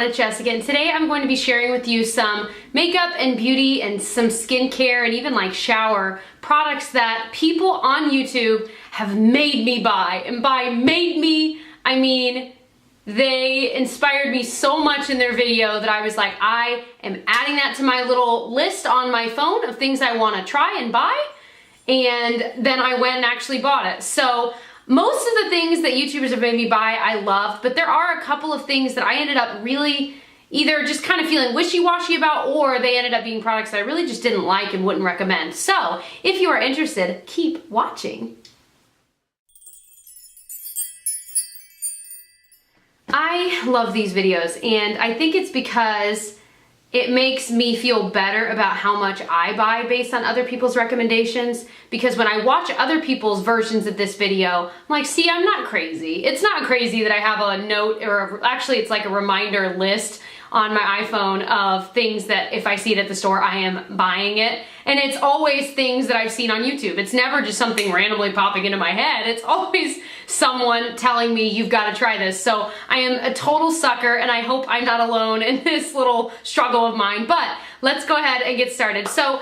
it's Jessica, and today I'm going to be sharing with you some makeup and beauty and some skincare and even like shower products that people on YouTube have made me buy. And by made me, I mean they inspired me so much in their video that I was like, I am adding that to my little list on my phone of things I want to try and buy. And then I went and actually bought it. So most of the things that YouTubers have made me buy, I loved, but there are a couple of things that I ended up really either just kind of feeling wishy-washy about, or they ended up being products that I really just didn't like and wouldn't recommend. So if you are interested, keep watching. I love these videos, and I think it's because it makes me feel better about how much I buy based on other people's recommendations, because when I watch other people's versions of this video, I'm like, see, I'm not crazy. It's not crazy that I have a note, or actually it's like a reminder list on my iPhone of things that if I see it at the store, I am buying it. And it's always things that I've seen on YouTube. It's never just something randomly popping into my head. It's always someone telling me, you've got to try this. So I am a total sucker, and I hope I'm not alone in this little struggle of mine. But let's go ahead and get started. So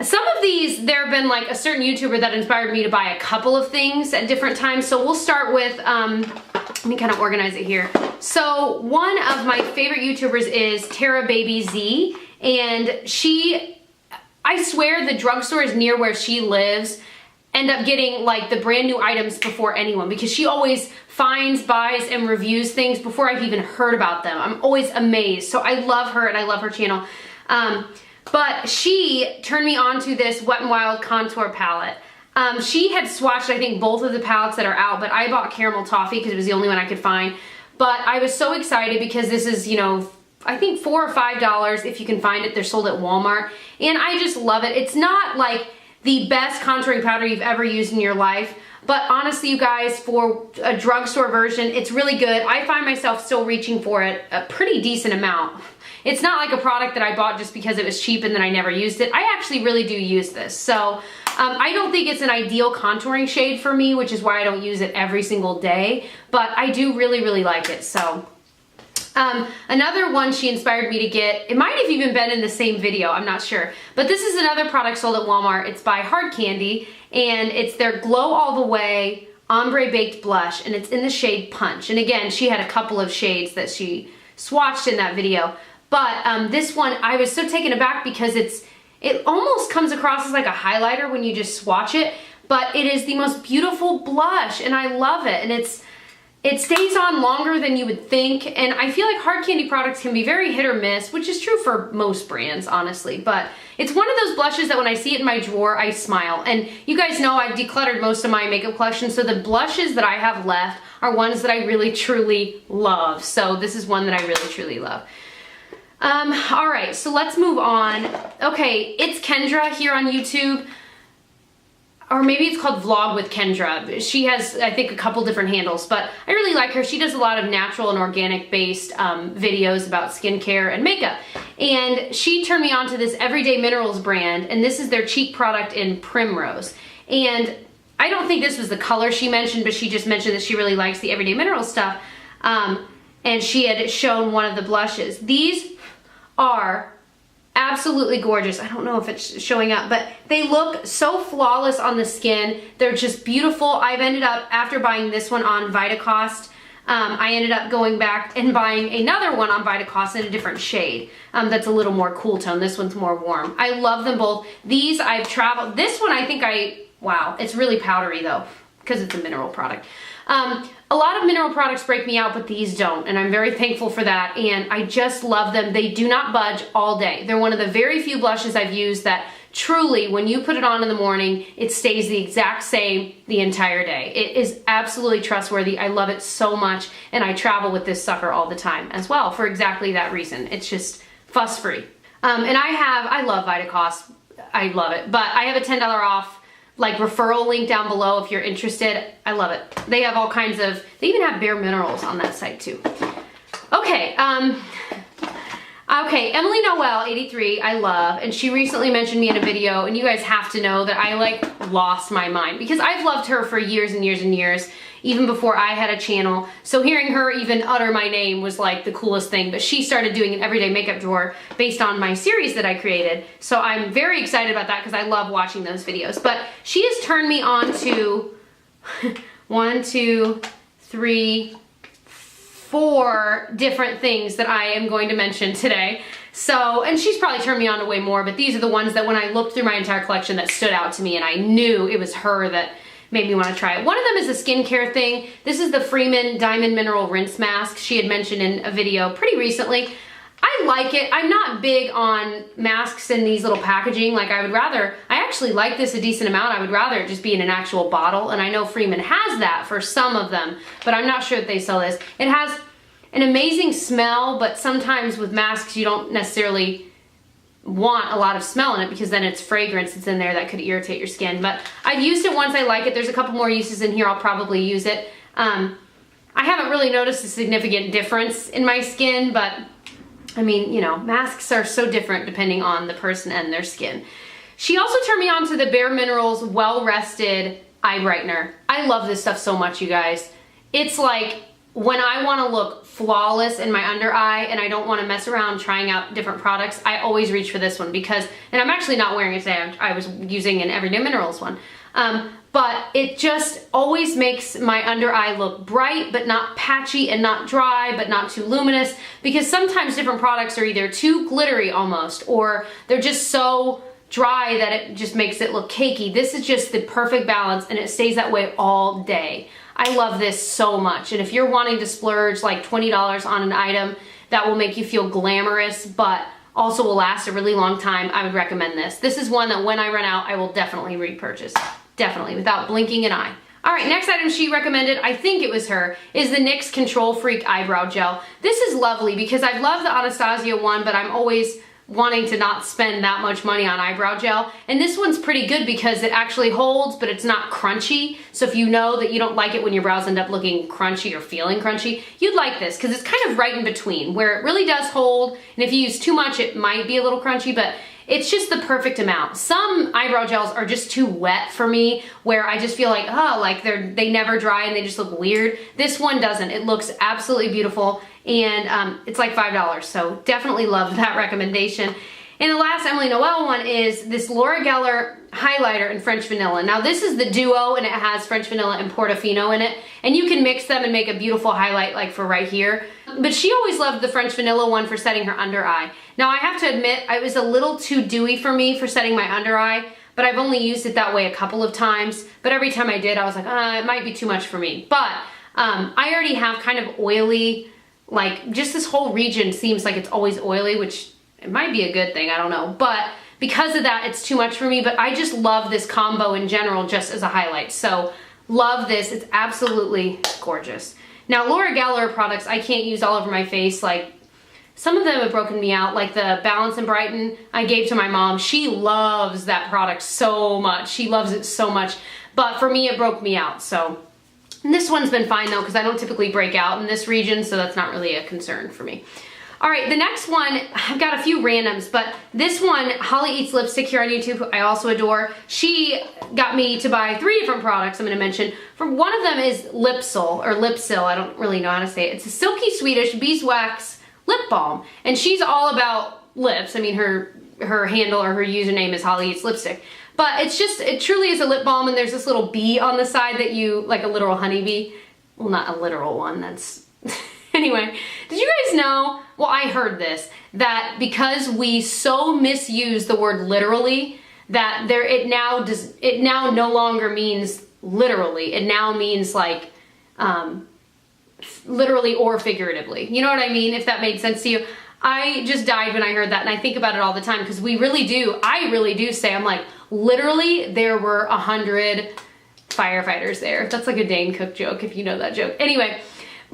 some of these, there have been like a certain YouTuber that inspired me to buy a couple of things at different times. So we'll start with, let me kind of organize it here. So one of my favorite YouTubers is Tara Baby Z, and I swear the drugstores near where she lives end up getting like the brand new items before anyone, because she always finds, buys, and reviews things before I've even heard about them. I'm always amazed. So I love her, and I love her channel. But she turned me on to this Wet n Wild contour palette. She had swatched, I think, both of the palettes that are out, but I bought Caramel Toffee because it was the only one I could find. But I was so excited because this is, you know, I think $4 or $5 if you can find it. They're sold at Walmart, and I just love it. It's not like the best contouring powder you've ever used in your life, but honestly, you guys, for a drugstore version, it's really good. I find myself still reaching for it a pretty decent amount. It's not like a product that I bought just because it was cheap and then I never used it. I actually really do use this. So I don't think it's an ideal contouring shade for me, which is why I don't use it every single day, but I do really, really like it. So another one she inspired me to get, it might have even been in the same video, I'm not sure, but this is another product sold at Walmart. It's by Hard Candy, and it's their Glow All the Way Ombre Baked Blush, and it's in the shade Punch. And again, she had a couple of shades that she swatched in that video. But this one, I was so taken aback because it almost comes across as like a highlighter when you just swatch it, but it is the most beautiful blush, and I love it. And it stays on longer than you would think, and I feel like Hard Candy products can be very hit or miss, which is true for most brands, honestly. But it's one of those blushes that when I see it in my drawer, I smile. And you guys know I've decluttered most of my makeup collection, so the blushes that I have left are ones that I really, truly love. So this is one that I really, truly love. All right, so let's move on. Okay, it's Kendra here on YouTube, or maybe it's called Vlog with Kendra. She has, I think, a couple different handles, but I really like her. She does a lot of natural and organic based videos about skincare and makeup. And she turned me on to this Everyday Minerals brand, and this is their cheek product in Primrose. And I don't think this was the color she mentioned, but she just mentioned that she really likes the Everyday Minerals stuff. And she had shown one of the blushes. These are absolutely gorgeous. I don't know if it's showing up, but they look so flawless on the skin. They're just beautiful. I've ended up, after buying this one on Vitacost, I ended up going back and buying another one on Vitacost in a different shade that's a little more cool tone. This one's more warm. I love them both. These I've traveled. This one I think wow, it's really powdery though, because it's a mineral product. A lot of mineral products break me out, but these don't, and I'm very thankful for that, and I just love them. They do not budge all day. They're one of the very few blushes I've used that truly, when you put it on in the morning, it stays the exact same the entire day. It is absolutely trustworthy. I love it so much, and I travel with this sucker all the time as well for exactly that reason. It's just fuss-free. And I love Vitacost. I love it, but I have a $10 off like referral link down below if you're interested. I love it. They have all kinds of, they even have Bare Minerals on that site too. Okay, I Okay, Emily Noel 83, I love, and she recently mentioned me in a video, and you guys have to know that I like lost my mind because I've loved her for years and years and years, even before I had a channel. So hearing her even utter my name was like the coolest thing, but she started doing an everyday makeup drawer based on my series that I created. So I'm very excited about that because I love watching those videos. But she has turned me on to 1, 2, 3, 4 different things that I am going to mention today. So, and she's probably turned me on to way more, but these are the ones that when I looked through my entire collection that stood out to me and I knew it was her that made me want to try it. One of them is a skincare thing. This is the Freeman Diamond Mineral Rinse Mask she had mentioned in a video pretty recently. I like it. I'm not big on masks in these little packaging. Like I actually like this a decent amount. I would rather it just be in an actual bottle. And I know Freeman has that for some of them, but I'm not sure that they sell this. It has an amazing smell, but sometimes with masks you don't necessarily want a lot of smell in it because then it's fragrance that's in there that could irritate your skin. But I've used it once, I like it. There's a couple more uses in here, I'll probably use it. I haven't really noticed a significant difference in my skin, but I mean, you know, masks are so different depending on the person and their skin. She also turned me on to the Bare Minerals Well Rested Eye Brightener. I love this stuff so much, you guys. It's like when I want to look flawless in my under eye and I don't want to mess around trying out different products, I always reach for this one because, and I'm actually not wearing it today, I was using an Everyday Minerals one. But it just always makes my under eye look bright, but not patchy, and not dry, but not too luminous, because sometimes different products are either too glittery almost, or they're just so dry that it just makes it look cakey. This is just the perfect balance, and it stays that way all day. I love this so much, and if you're wanting to splurge like $20 on an item that will make you feel glamorous, but also will last a really long time, I would recommend this. This is one that when I run out, I will definitely repurchase. Definitely, without blinking an eye. All right, next item she recommended, I think it was her, is the NYX Control Freak Eyebrow Gel. This is lovely because I've loved the Anastasia one, but I'm always wanting to not spend that much money on eyebrow gel. And this one's pretty good because it actually holds, but it's not crunchy. So if you know that you don't like it when your brows end up looking crunchy or feeling crunchy, you'd like this because it's kind of right in between where it really does hold. And if you use too much, it might be a little crunchy, but it's just the perfect amount. Some eyebrow gels are just too wet for me where I just feel like, oh, like they never dry and they just look weird. This one doesn't. It looks absolutely beautiful, and it's like $5, so definitely love that recommendation. And the last Emily Noel one is this Laura Geller highlighter in French Vanilla. Now this is the duo and it has French Vanilla and Portofino in it, and you can mix them and make a beautiful highlight like for right here. But she always loved the French Vanilla one for setting her under eye. Now I have to admit, it was a little too dewy for me for setting my under eye, but I've only used it that way a couple of times. But every time I did, I was like, it might be too much for me. But I already have kind of oily, like just this whole region seems like it's always oily, which it might be a good thing, I don't know. But because of that, it's too much for me. But I just love this combo in general just as a highlight. So love this, it's absolutely gorgeous. Now Laura Geller products, I can't use all over my face. Like some of them have broken me out, like the Balance and Brighten I gave to my mom. She loves that product so much. She loves it so much. But for me, it broke me out. So and this one's been fine though, because I don't typically break out in this region, so that's not really a concern for me. All right, the next one, I've got a few randoms, but this one, Holly Eats Lipstick here on YouTube, who I also adore. She got me to buy 3 different products I'm gonna mention. One of them is Lipsil, or Lipsil, I don't really know how to say it. It's a silky Swedish beeswax lip balm, and she's all about lips. I mean, her handle or her username is Holly Eats Lipstick. But it's just, it truly is a lip balm, and there's this little bee on the side that you, like a literal honeybee. Well, not a literal one, that's... Anyway, did you guys know, well I heard this, that because we so misuse the word literally, that it now no longer means literally. It now means like literally or figuratively. You know what I mean? If that made sense to you. I just died when I heard that, and I think about it all the time because I really do say, I'm like, literally there were 100 firefighters there. That's like a Dane Cook joke if you know that joke. Anyway.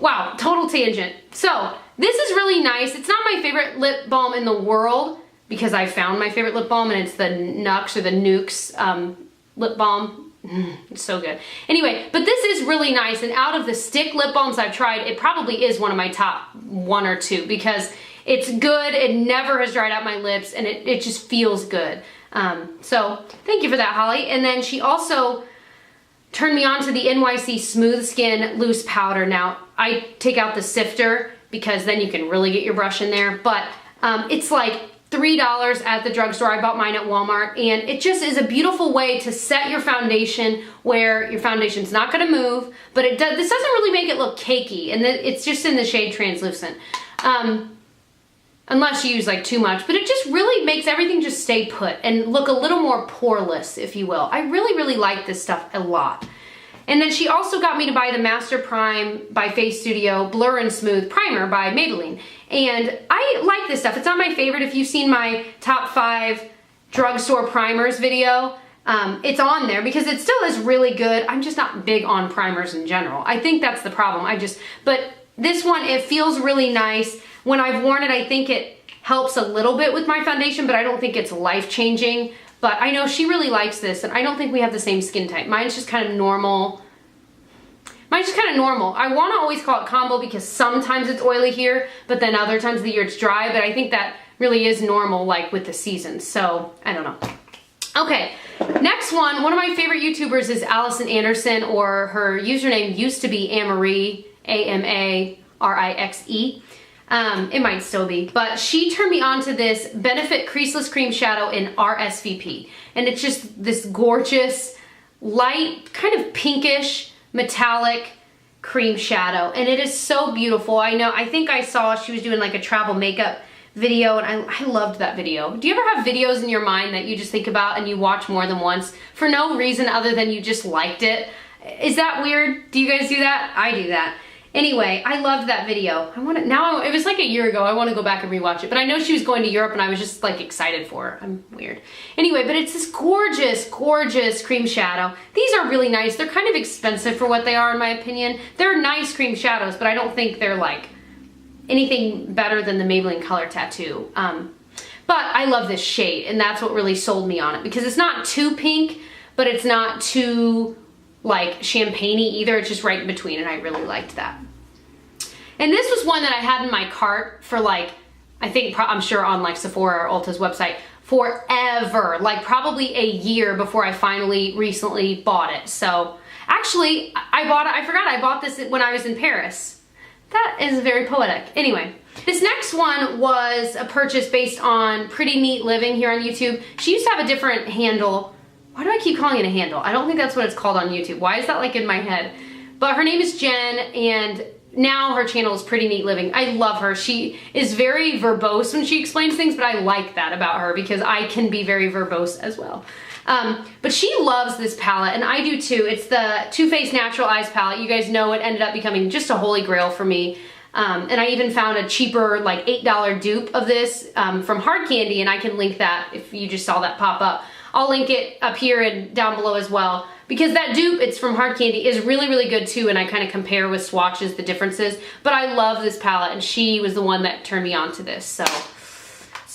Wow, total tangent. So, this is really nice. It's not my favorite lip balm in the world because I found my favorite lip balm and it's the Nux or the Nukes lip balm. It's so good. Anyway, but this is really nice, and out of the stick lip balms I've tried, it probably is one of my top 1 or 2 because It's good. It never has dried out my lips, and it just feels good. So thank you for that, Holly. And then she also turned me on to the NYC Smooth Skin Loose Powder. Now, I take out the sifter because then you can really get your brush in there, but it's like $3 at the drugstore. I bought mine at Walmart, and it just is a beautiful way to set your foundation where your foundation's not gonna move, but this doesn't really make it look cakey, and it's just in the shade Translucent. Unless you use like too much, but it just really makes everything just stay put and look a little more poreless, if you will. I really, really like this stuff a lot. And then she also got me to buy the Master Prime by Face Studio Blur and Smooth Primer by Maybelline. And I like this stuff. It's not my favorite. If you've seen my top 5 drugstore primers video, it's on there because it still is really good. I'm just not big on primers in general. I think that's the problem. But this one, it feels really nice. When I've worn it, I think it helps a little bit with my foundation, but I don't think it's life-changing. But I know she really likes this, and I don't think we have the same skin type. Mine's just kind of normal. I want to always call it combo because sometimes it's oily here, but then other times of the year it's dry, but I think that really is normal, like with the seasons. So, I don't know. Okay, next one of my favorite YouTubers is Allison Anderson, or her username used to be Amarie, A-M-A-R-I-X-E. It might still be, but she turned me on to this Benefit Creaseless Cream Shadow in RSVP. And it's just this gorgeous, light, kind of pinkish, metallic cream shadow. And it is so beautiful. I think I saw she was doing like a travel makeup video, and I loved that video. Do you ever have videos in your mind that you just think about and you watch more than once for no reason other than you just liked it? Is that weird? Do you guys do that? I do that. Anyway, I loved that video. It was like a year ago. I want to go back and rewatch it. But I know she was going to Europe and I was just like excited for her. I'm weird. Anyway, but it's this gorgeous, gorgeous cream shadow. These are really nice. They're kind of expensive for what they are, in my opinion. They're nice cream shadows, but I don't think they're like anything better than the Maybelline Color Tattoo. But I love this shade, and that's what really sold me on it, because it's not too pink, but it's not too like champagne-y either. It's just right in between, and I really liked that. And this was one that I had in my cart for like, I'm sure on like Sephora or Ulta's website forever, like probably a year before I finally recently bought it. So actually I forgot I bought this when I was in Paris. That is very poetic. Anyway, this next one was a purchase based on Pretty Neat Living here on YouTube. She used to have a different handle. Why do I keep calling it a handle? I don't think that's what it's called on YouTube. Why is that like in my head? But her name is Jen, and now her channel is Pretty Neat Living. I love her. She is very verbose when she explains things, but I like that about her because I can be very verbose as well. But she loves this palette, and I do too. It's the Too Faced Natural Eyes palette. You guys know it ended up becoming just a holy grail for me. And I even found a cheaper, like $8 dupe of this from Hard Candy, and I can link that if you just saw that pop up. I'll link it up here and down below as well, because that dupe, it's from Hard Candy, is really, really good too, and I kind of compare with swatches the differences. But I love this palette, and she was the one that turned me on to this, so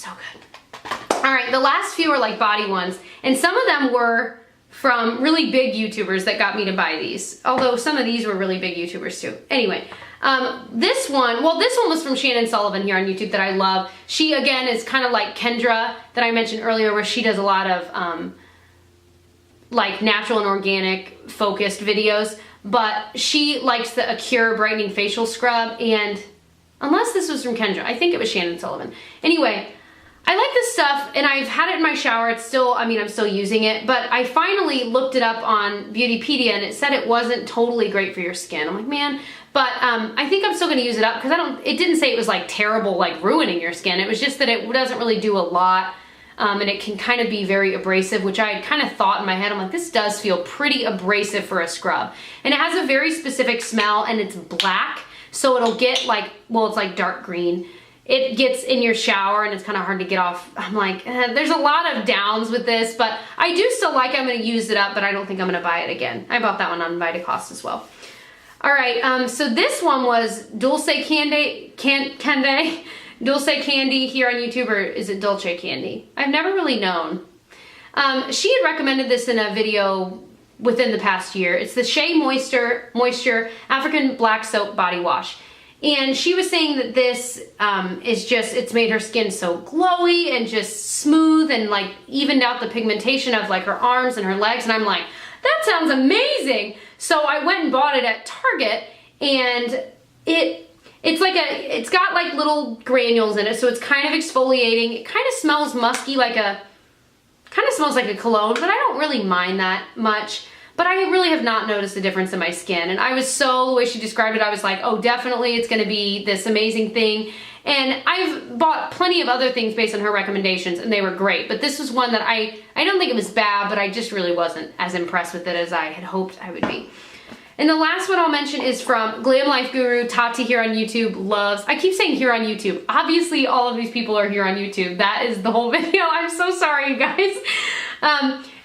good. All right, the last few are like body ones, and some of them were from really big YouTubers that got me to buy these, although some of these were really big YouTubers too. Anyway, this one was from Shannon Sullivan here on YouTube that I love. She, again, is kind of like Kendra that I mentioned earlier, where she does a lot of like natural and organic focused videos, but she likes the Acure Brightening Facial Scrub, and unless this was from Kendra, I think it was Shannon Sullivan. Anyway, I like this stuff, and I've had it in my shower. It's still, I'm still using it, but I finally looked it up on Beautypedia, and it said it wasn't totally great for your skin. I'm like, man, but I think I'm still gonna use it up, because it didn't say it was like terrible, like ruining your skin. It was just that it doesn't really do a lot, and it can kind of be very abrasive, which I had kind of thought in my head. I'm like, this does feel pretty abrasive for a scrub. And it has a very specific smell, and it's black, so it'll get like, well, it's like dark green. It gets in your shower, and it's kind of hard to get off. I'm like, there's a lot of downs with this, but I do still like it. I'm going to use it up, but I don't think I'm going to buy it again. I bought that one on Vitacost as well. All right, so this one was Dulce Candy Dulce Candy here on YouTube, or is it Dolce Candy? I've never really known. She had recommended this in a video within the past year. It's the Shea Moisture African Black Soap Body Wash. And she was saying that this is just, it's made her skin so glowy and just smooth and like evened out the pigmentation of like her arms and her legs. And I'm like, that sounds amazing. So I went and bought it at Target, and it's got like little granules in it. So it's kind of exfoliating. It kind of smells musky, kind of smells like a cologne, but I don't really mind that much. But I really have not noticed a difference in my skin. And I was so, the way she described it, I was like, oh, definitely it's gonna be this amazing thing. And I've bought plenty of other things based on her recommendations, and they were great. But this was one that I don't think it was bad, but I just really wasn't as impressed with it as I had hoped I would be. And the last one I'll mention is from Glam Life Guru. Tati here on YouTube loves, I keep saying here on YouTube. Obviously all of these people are here on YouTube. That is the whole video. I'm so sorry, you guys.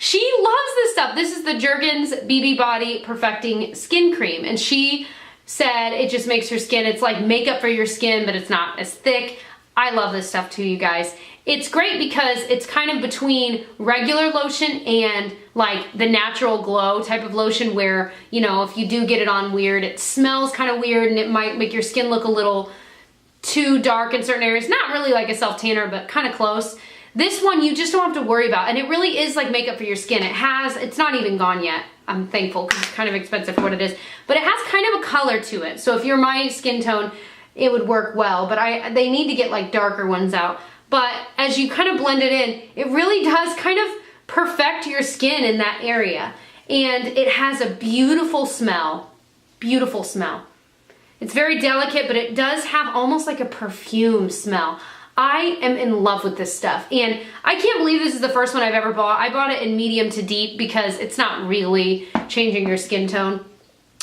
She loves this stuff. This is the Jergens BB Body Perfecting Skin Cream. And she said it just makes her skin, it's like makeup for your skin, but it's not as thick. I love this stuff too, you guys. It's great because it's kind of between regular lotion and like the natural glow type of lotion where, you know, if you do get it on weird, it smells kind of weird and it might make your skin look a little too dark in certain areas. Not really like a self-tanner, but kind of close. This one you just don't have to worry about, and it really is like makeup for your skin. It's not even gone yet. I'm thankful because it's kind of expensive for what it is, but it has kind of a color to it. So if you're my skin tone, it would work well, but they need to get like darker ones out. But as you kind of blend it in, it really does kind of perfect your skin in that area. And it has a beautiful smell, beautiful smell. It's very delicate, but it does have almost like a perfume smell. I am in love with this stuff, and I can't believe this is the first one I've ever bought. I bought it in medium to deep because it's not really changing your skin tone,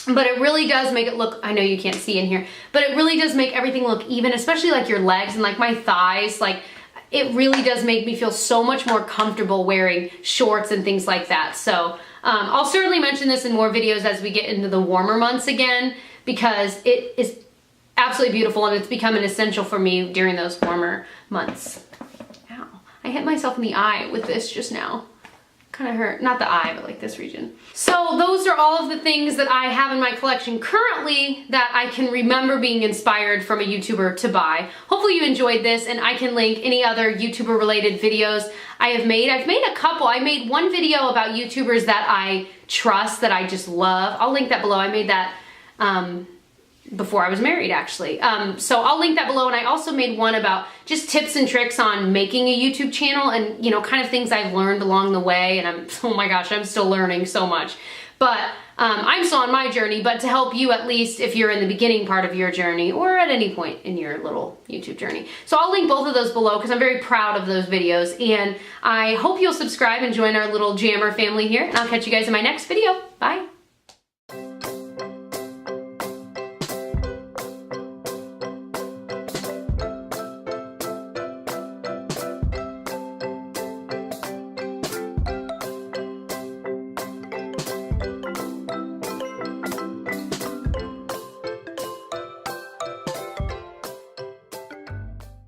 but it really does make it look, I know you can't see in here, but it really does make everything look even, especially like your legs and like my thighs. Like, it really does make me feel so much more comfortable wearing shorts and things like that. So I'll certainly mention this in more videos as we get into the warmer months again, because it is absolutely beautiful and it's become an essential for me during those warmer months. Ow, I hit myself in the eye with this just now. Kind of hurt, not the eye, but like this region. So those are all of the things that I have in my collection currently that I can remember being inspired from a YouTuber to buy. Hopefully you enjoyed this, and I can link any other YouTuber related videos I have made. I've made a couple. I made one video about YouTubers that I trust, that I just love. I'll link that below. I made that before I was married, actually. So I'll link that below, and I also made one about just tips and tricks on making a YouTube channel and, you know, kind of things I've learned along the way, and oh my gosh, I'm still learning so much. But I'm still on my journey, but to help you at least if you're in the beginning part of your journey or at any point in your little YouTube journey. So I'll link both of those below because I'm very proud of those videos, and I hope you'll subscribe and join our little Jammer family here, and I'll catch you guys in my next video. Bye.